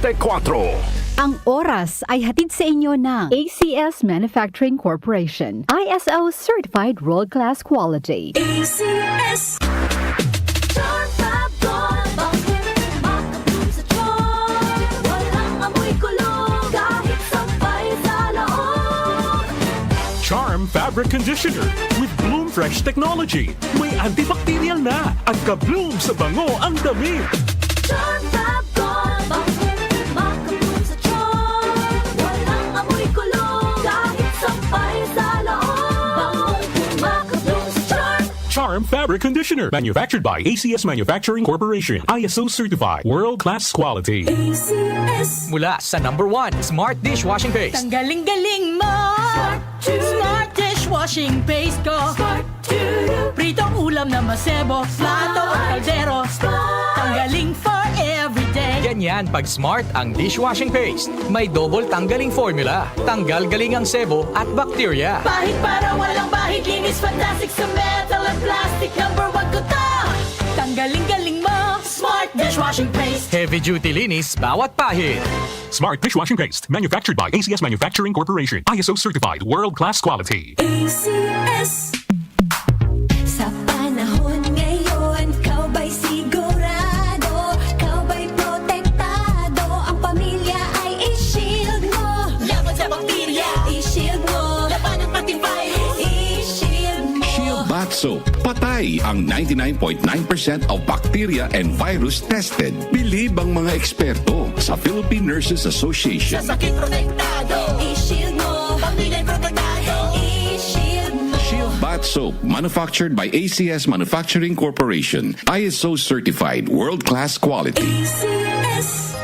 Ang oras ay hatid sa inyo ng ACS Manufacturing Corporation. ISO Certified World-Class Quality. ACS. Charm Fabric Conditioner with Bloom Fresh Technology. May antibacterial na at ka-bloom sa bango ang damit. Charm Fab-Gone, bakit makabloom sa charm? Walang amoy kulong, kahit sampay sa loob. Makabloom sa charm. Charm Fabric Conditioner. Manufactured by ACS Manufacturing Corporation. ISO certified. World-class quality. ACS. Mula sa #1 Smart Dishwashing Paste. Ang galing-galing mo! Smart dishwashing paste ko. Smart to Pritong ulam na masebo, plato at kaldero. Tanggaling for everyday. Ganyan pag Smart ang dishwashing paste. May double tanggaling formula. Tanggal galing ang sebo at bakterya. Bahid para walang bahid, linis fantastic sa metal at plastic. #1 ko to! Tanggaling-galing mo! Smart dishwashing paste. Heavy duty linis bawat pahid. Smart Dishwashing Paste. Manufactured by ACS Manufacturing Corporation. ISO certified. World-class quality. ACS. Sa panahon ngayon, kau ba'y sigurado? Kau ba'y protektado? Ang pamilya ay i-shield mo. Laban sa bakterya, I-shield mo. laban ng pati virus. I-shield mo. Shield Bath Soap. Patay ang 99.9% of bacteria and virus tested. Believe ang mga eksperto sa Philippine Nurses Association. Sa sakit protektado. I-shield mo. Pamilya protektado. I-shield mo. Shield Bath Soap, manufactured by ACS Manufacturing Corporation. ISO certified, world-class quality. ACS.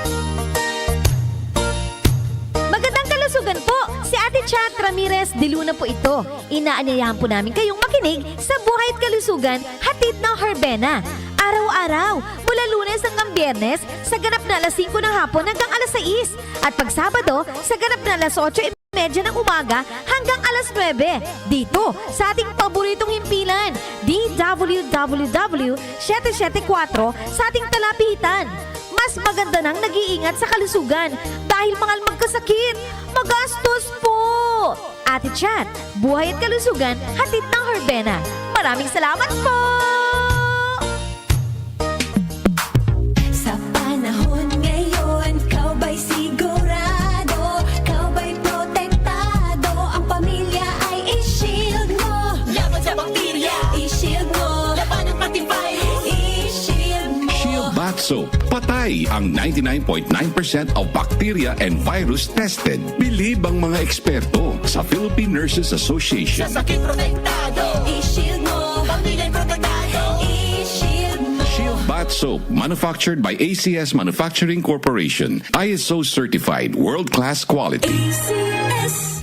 Magandang kalusugan po! Si Ate Chat Ramirez de Luna po ito. Inaanyayahan po namin kayong makinig sa Buhay at Kalusugan, hatid ng Herbena. Araw-araw, mula Lunes hanggang Biyernes, sa ganap na alas 5 ng hapon hanggang alas 6. At pag Sabado, sa ganap na alas 8:30 ng umaga hanggang alas 9. Dito, sa ating paboritong himpilan, DWWW 774 sa ating talapitan. Mas maganda nang nag-iingat sa kalusugan dahil mahal magkasakit. Magastos po! Ate Chat, Buhay at Kalusugan, hatid ng Herbena. Maraming salamat po! Sa panahon ngayon, kau ba'y sigurado? Kau ba'y protektado? Ang pamilya ay i-shield mo. Laban sa bakterya, I-shield mo. laban ng pati virus. I-shield mo. Shield Bath Soap. Patay ang 99.9% of bacteria and virus tested. Believe ang mga eksperto sa Philippine Nurses Association. Sa sakit protektado. I-shield mo. Pamilya protektado. I-shield mo. Shield Bath Soap, manufactured by ACS Manufacturing Corporation. ISO certified, world-class quality. ACS.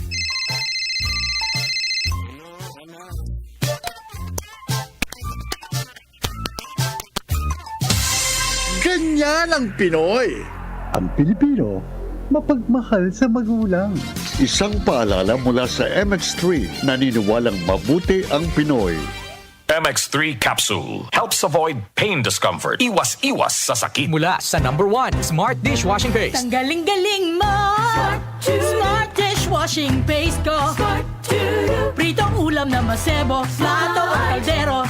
Ganyan ang Pinoy. Ang Pilipino, mapagmahal sa magulang. Isang paalala mula sa MX3, naniniwalang mabuti ang Pinoy. MX3 capsule helps avoid pain discomfort. Iwas-iwas sa sakit. Mula sa #1 Smart Dishwashing Paste. Ang galing-galing mo! Smart dishwashing paste ko. Pritong ulam na masebo, plato at kaldero.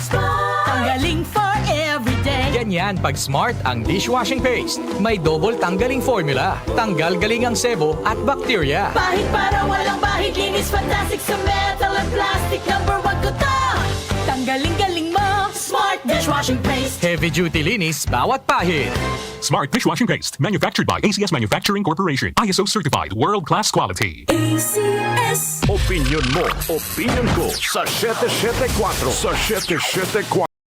Tanggaling for everyday. Ganyan pag Smart ang dishwashing paste. May double tanggaling formula. Tanggal galing ang sebo at bakterya. Bahid para walang bahid, linis fantastic sa metal at plastic. #1 ko to! Tanggaling-galing mo! Smart dishwashing paste. Heavy duty linis bawat pahid. Smart Dishwashing Paste. Manufactured by ACS Manufacturing Corporation. ISO certified. World-class quality. ACS. Opinion mo, opinion ko sa 774. Sa 774.